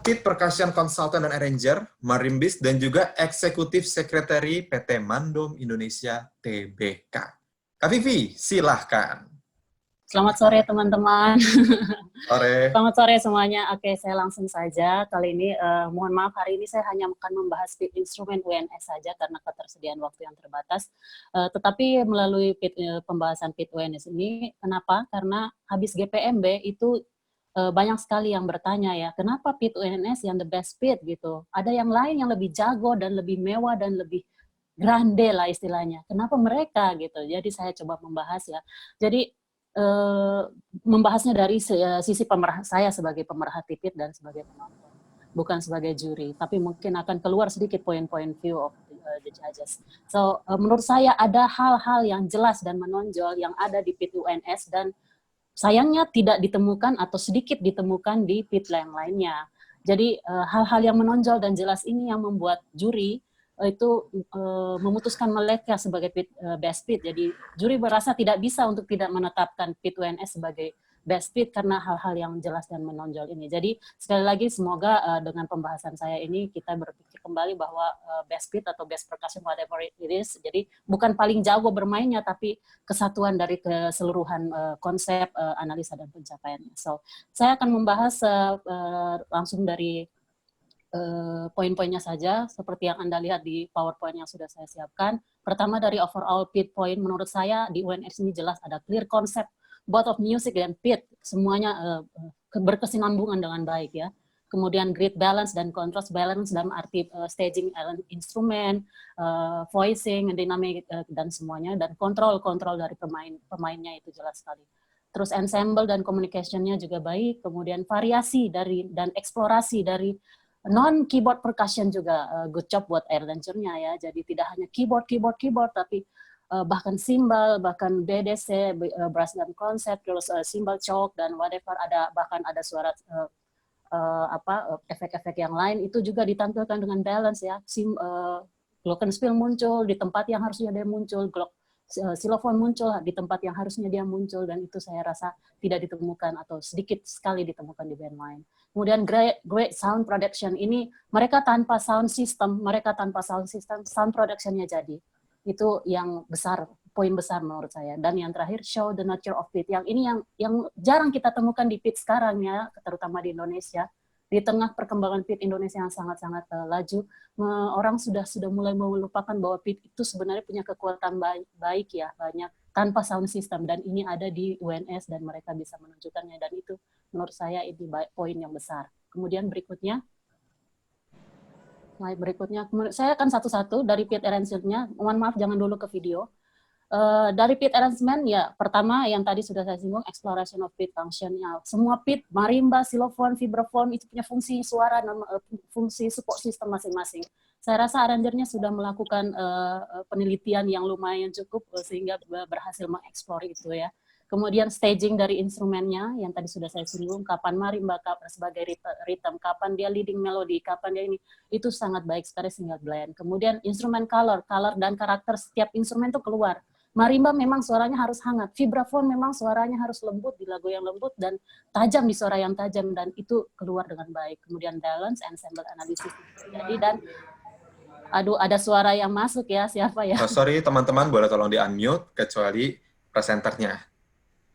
Pit Percussion Consultant dan Arranger, Marimbis, dan juga Eksekutif Sekretari PT Mandom Indonesia Tbk. Kak Vivi, silahkan. Selamat sore teman-teman. Sore. Selamat sore semuanya. Oke, saya langsung saja. Kali ini, mohon maaf, hari ini saya hanya akan membahas PIT instrumen UNS saja karena ketersediaan waktu yang terbatas. Tetapi melalui pembahasan PIT UNS ini, kenapa? Karena habis GPMB itu banyak sekali yang bertanya ya, kenapa PIT UNS yang the best PIT gitu? Ada yang lain yang lebih jago dan lebih mewah dan lebih grande lah istilahnya. Kenapa mereka gitu? Jadi saya coba membahas ya. Jadi membahasnya dari sisi saya sebagai pemerhati PIT dan sebagai penonton, bukan sebagai juri, tapi mungkin akan keluar sedikit poin-poin view of the judges. So, menurut saya ada hal-hal yang jelas dan menonjol yang ada di PIT UNS dan sayangnya tidak ditemukan atau sedikit ditemukan di PIT yang lainnya. Jadi, hal-hal yang menonjol dan jelas ini yang membuat juri itu memutuskan mereka sebagai best fit. Jadi juri merasa tidak bisa untuk tidak menetapkan PIT UNS sebagai best fit karena hal-hal yang jelas dan menonjol ini. Jadi sekali lagi semoga dengan pembahasan saya ini kita berpikir kembali bahwa best fit atau best percussion whatever it is, jadi bukan paling jago bermainnya tapi kesatuan dari keseluruhan konsep, analisa dan pencapaiannya. So saya akan membahas langsung dari poin-poinnya saja, seperti yang Anda lihat di PowerPoint yang sudah saya siapkan. Pertama dari overall PIT point, menurut saya di UNS ini jelas ada clear konsep, both of music dan PIT, semuanya berkesinambungan dengan baik ya. Kemudian grid balance dan contrast balance dalam arti staging instrumen, voicing, dynamic, dan semuanya, dan kontrol dari pemainnya itu jelas sekali. Terus ensemble dan communication-nya juga baik, kemudian variasi dan eksplorasi dari non-keyboard percussion juga good job buat arranger-nya ya. Jadi tidak hanya keyboard, tapi bahkan cymbal, bahkan BDC, brass drum concept, terus cymbal choke dan whatever, bahkan ada suara efek-efek yang lain itu juga ditampilkan dengan balance ya. Glockenspiel muncul di tempat yang harusnya dia muncul, xylophone muncul di tempat yang harusnya dia muncul, dan itu saya rasa tidak ditemukan atau sedikit sekali ditemukan di band lain. Kemudian great sound production ini mereka tanpa sound system sound production-nya jadi. Itu yang besar, poin besar menurut saya. Dan yang terakhir show the nature of PIT. Yang ini yang jarang kita temukan di PIT sekarang ya, terutama di Indonesia. Di tengah perkembangan PIT Indonesia yang sangat-sangat laju, orang sudah mulai melupakan bahwa PIT itu sebenarnya punya kekuatan baik ya, banyak tanpa sound system, dan ini ada di UNS dan mereka bisa menunjukkannya, dan itu menurut saya ini poin yang besar. Kemudian berikutnya, slide berikutnya, saya akan satu-satu dari PIT arrangement-nya, mohon maaf jangan dulu ke video. Dari PIT arrangement ya, pertama yang tadi sudah saya singgung, exploration of PIT function-nya. Semua PIT, marimba, xylophone, vibraphone itu punya fungsi suara dan fungsi support system masing-masing. Saya rasa arrangernya sudah melakukan penelitian yang lumayan cukup sehingga berhasil mengeksplor itu ya. Kemudian staging dari instrumennya yang tadi sudah saya singgung, kapan marimba, kapan sebagai rhythm, kapan dia leading melody, kapan dia ini, itu sangat baik sekali sehingga blend. Kemudian instrumen color dan karakter setiap instrumen itu keluar. Marimba memang suaranya harus hangat, vibraphone memang suaranya harus lembut di lagu yang lembut dan tajam di suara yang tajam, dan itu keluar dengan baik. Kemudian balance, ensemble analysis jadi, dan ada suara yang masuk ya, siapa ya? Oh, sorry teman-teman, boleh tolong di-unmute kecuali presenternya.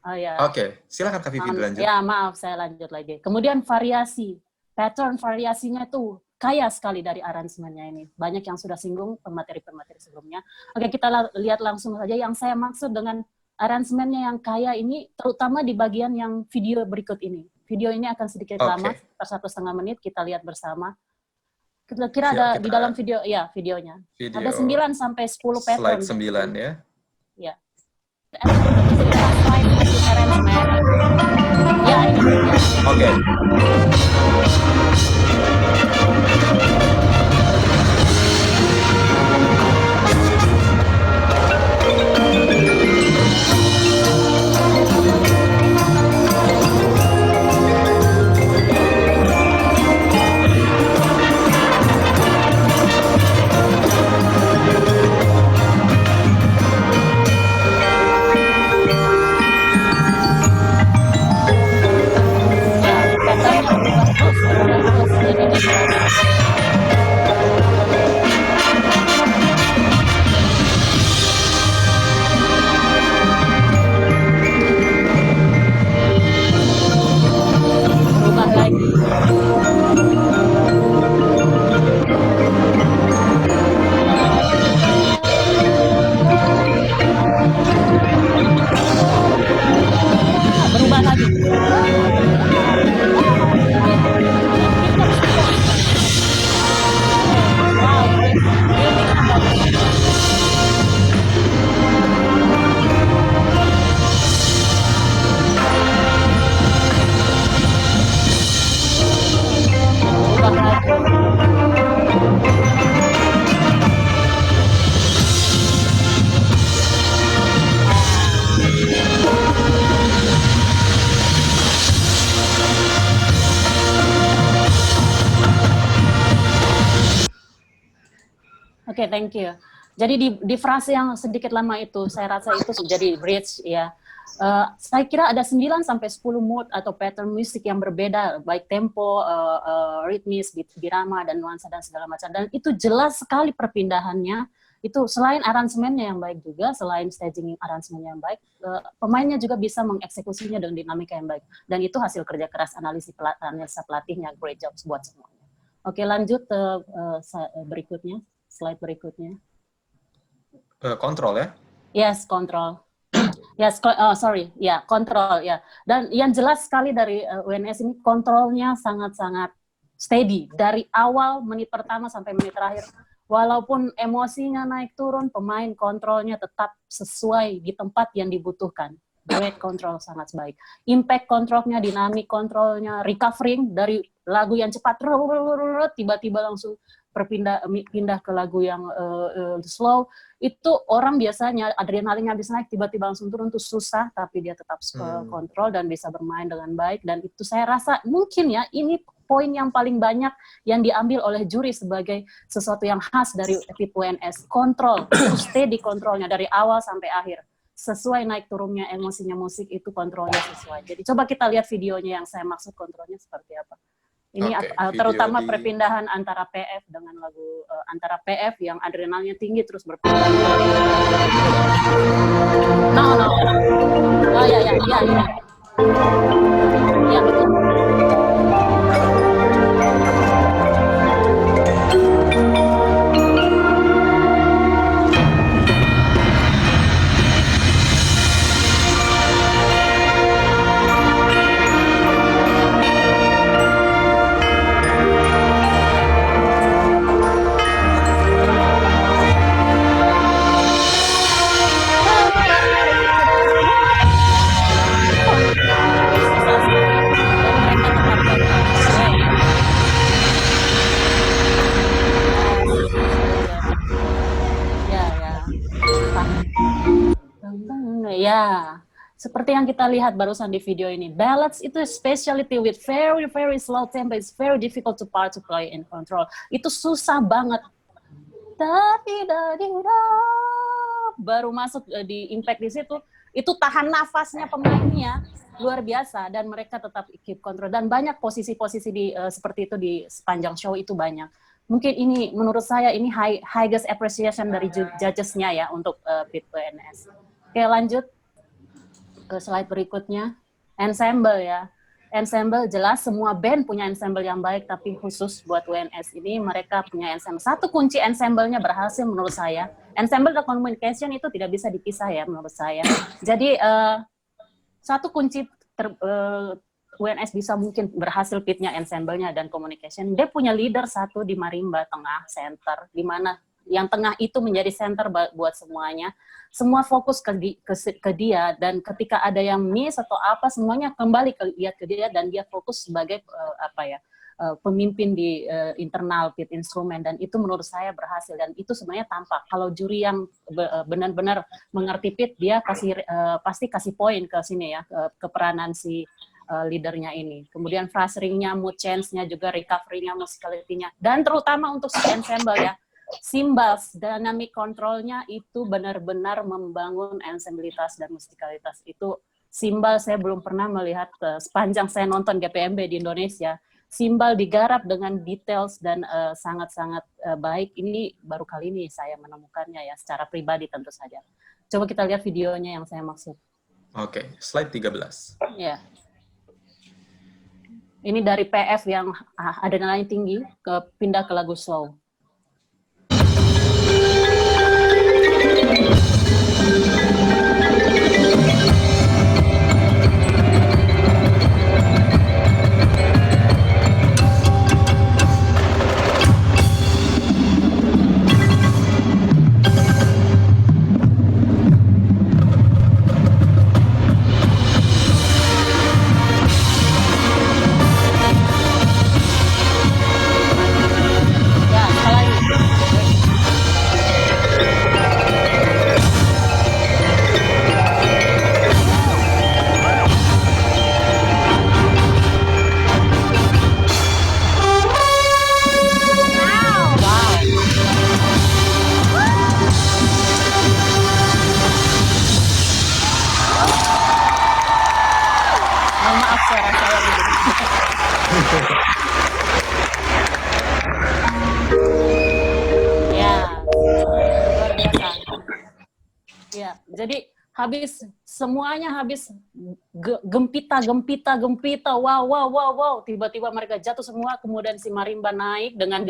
Oh ya. Oke, silakan Kak Vivi dilanjut. Ya, maaf saya lanjut lagi. Kemudian variasi, pattern variasinya tuh kaya sekali dari aransemennya ini. Banyak yang sudah singgung pemateri-pemateri sebelumnya. Oke, kita lihat langsung saja yang saya maksud dengan aransemennya yang kaya ini, terutama di bagian yang video berikut ini. Video ini akan sedikit lama, per 1,5 menit, kita lihat bersama. Kira-kira ada di dalam video, ya videonya. Ada 9 sampai 10 pattern. Slide 9 ya. Ya. Ya, ini. Oke. ulang lagi. Dan kita stop. Wow, breathingnya bagus. Ubah lagi. Oke, thank you. Jadi di frase yang sedikit lama itu, saya rasa itu jadi bridge ya. Saya kira ada 9 sampai 10 mood atau pattern musik yang berbeda, baik tempo, ritmis, birama, dan nuansa dan segala macam. Dan itu jelas sekali perpindahannya. Itu selain aransemennya yang baik juga, selain staging aransemennya yang baik, pemainnya juga bisa mengeksekusinya dengan dinamika yang baik. Dan itu hasil kerja keras analisa pelatihnya, great job buat semuanya. Oke, lanjut berikutnya, slide berikutnya. Kontrol ya? Yes, kontrol. Yes, kontrol ya. Dan yang jelas sekali dari UNS ini kontrolnya sangat-sangat steady dari awal menit pertama sampai menit terakhir. Walaupun emosinya naik turun, pemain kontrolnya tetap sesuai di tempat yang dibutuhkan. Great control sangat baik. Impact kontrolnya, dinamik kontrolnya, recovering dari lagu yang cepat, tiba-tiba langsung pindah ke lagu yang slow. Itu orang biasanya adrenalinnya habis naik, tiba-tiba langsung turun, itu susah, tapi dia tetap kontrol dan bisa bermain dengan baik. Dan itu saya rasa mungkin ya, ini poin yang paling banyak yang diambil oleh juri sebagai sesuatu yang khas dari PIP UNS. Kontrol, stay di kontrolnya dari awal sampai akhir. Sesuai naik turunnya emosinya musik, itu kontrolnya sesuai. Jadi coba kita lihat videonya yang saya maksud kontrolnya seperti apa. Ini terutama perpindahan antara PF dengan lagu, antara PF yang adrenalnya tinggi terus berpindah. No. Oh ya. Ya, betul. Ya, seperti yang kita lihat barusan di video ini, ballads itu specialty with very slow tempo, it's very difficult to play in control. Itu susah banget. Baru masuk di impact di situ, itu tahan nafasnya pemainnya luar biasa dan mereka tetap keep control dan banyak posisi-posisi di seperti itu di sepanjang show itu banyak. Mungkin ini menurut saya ini highest appreciation dari judges-nya ya untuk PIP UNS. Oke, lanjut ke slide berikutnya. Ensemble ya. Ensemble jelas semua band punya ensemble yang baik, tapi khusus buat UNS ini mereka punya ensemble. Satu kunci ensemble-nya berhasil menurut saya. Ensemble dan communication itu tidak bisa dipisah ya menurut saya. Jadi satu kunci UNS bisa mungkin berhasil pitnya ensemble-nya dan communication. Dia punya leader satu di marimba tengah, center, di mana yang tengah itu menjadi center buat semuanya. Semua fokus ke dia, dan ketika ada yang miss atau apa, semuanya kembali lihat ke dia, dan dia fokus sebagai pemimpin di internal PIP instrumen, dan itu menurut saya berhasil, dan itu sebenarnya tampak. Kalau juri yang benar-benar mengerti PIP, dia pasti kasih poin ke sini ya, ke peranan si leadernya ini. Kemudian phrasing-nya, mood change-nya, juga recovery-nya, musicality-nya, dan terutama untuk si ensemble ya, cymbals, dynamic control-nya itu benar-benar membangun ensemblitas dan musikalitas. Itu cymbal saya belum pernah melihat sepanjang saya nonton GPMB di Indonesia. Cymbal digarap dengan details dan sangat-sangat baik. Ini baru kali ini saya menemukannya ya, secara pribadi tentu saja. Coba kita lihat videonya yang saya maksud. Oke, slide 13. Ya. Ini dari PF yang adrenalin tinggi, pindah ke lagu slow. Mohon maaf suara saya begini. Ya, luar biasa. Ya, jadi semuanya habis gempita, wow, tiba-tiba mereka jatuh semua, kemudian si marimba naik dengan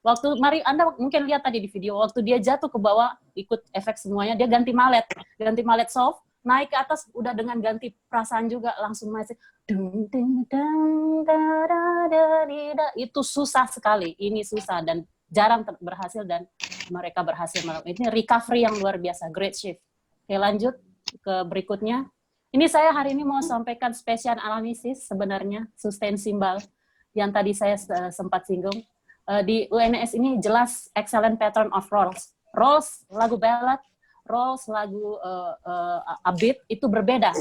waktu Anda mungkin lihat tadi di video, waktu dia jatuh ke bawah ikut efek semuanya, dia ganti malet soft, naik ke atas udah dengan ganti perasaan juga, langsung masih itu susah sekali, ini susah dan jarang berhasil, dan mereka berhasil. Ini recovery yang luar biasa, great shift. Oke, lanjut ke berikutnya. Ini saya hari ini mau sampaikan spesial analisis sebenarnya, sustain simbal, yang tadi saya sempat singgung. Di UNS ini jelas excellent pattern of rolls. Rolls lagu ballad, rolls lagu upbeat itu berbeda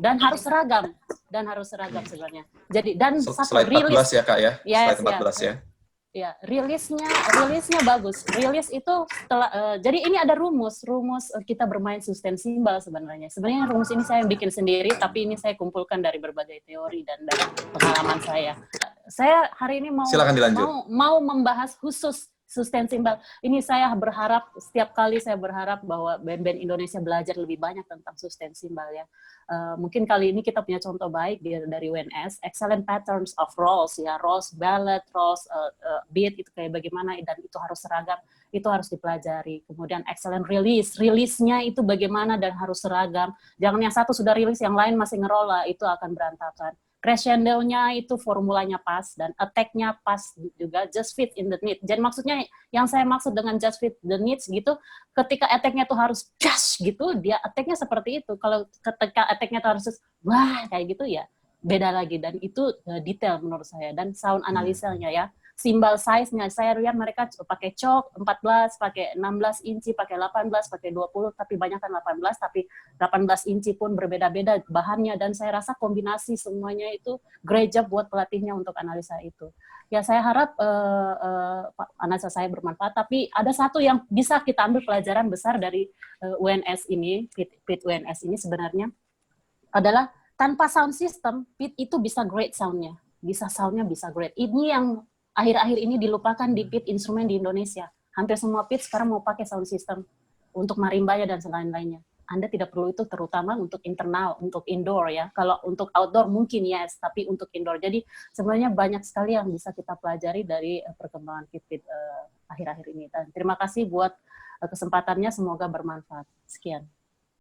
dan harus seragam sebenarnya. Jadi dan slide 14 ya Kak ya. Yes, slide 14 ya. Ya, rilisnya bagus. Rilis itu setelah jadi ini ada rumus kita bermain sustain simbal sebenarnya. Sebenarnya rumus ini saya bikin sendiri, tapi ini saya kumpulkan dari berbagai teori dan dari pengalaman saya. Saya hari ini mau membahas khusus sustain simbal. Ini saya berharap setiap kali bahwa band-band Indonesia belajar lebih banyak tentang sustain simbal ya. Mungkin kali ini kita punya contoh baik dari UNS, excellent patterns of rolls ya, rolls ballad, rolls beat itu kayak bagaimana, dan itu harus seragam, itu harus dipelajari. Kemudian excellent release-nya itu bagaimana dan harus seragam. Jangan yang satu sudah rilis, yang lain masih ngerola, itu akan berantakan. Crescendo-nya itu formulanya pas, dan attack-nya pas juga, just fit in the need. Jadi maksudnya, yang saya maksud dengan just fit the needs gitu, ketika attack-nya tuh harus just gitu, dia attack-nya seperti itu. Kalau ketika attack-nya tuh harus wah kayak gitu ya, beda lagi, dan itu detail menurut saya. Dan sound analisanya ya, simbal size-nya, saya lihat mereka pakai chalk 14, pakai 16 inci, pakai 18, pakai 20, tapi banyak kan 18, tapi 18 inci pun berbeda-beda bahannya, dan saya rasa kombinasi semuanya itu great job buat pelatihnya untuk analisa itu. Ya, saya harap analisa saya bermanfaat, tapi ada satu yang bisa kita ambil pelajaran besar dari UNS ini, PIT UNS ini sebenarnya, adalah tanpa sound system, PIT itu bisa great sound-nya. Sound-nya bisa great. Ini yang akhir-akhir ini dilupakan di PIT instrumen di Indonesia. Hampir semua PIT sekarang mau pakai sound system untuk marimbanya dan selain-lainnya. Anda tidak perlu itu, terutama untuk internal, untuk indoor ya. Kalau untuk outdoor mungkin yes, tapi untuk indoor. Jadi sebenarnya banyak sekali yang bisa kita pelajari dari perkembangan PIT akhir-akhir ini. Dan terima kasih buat kesempatannya, semoga bermanfaat. Sekian.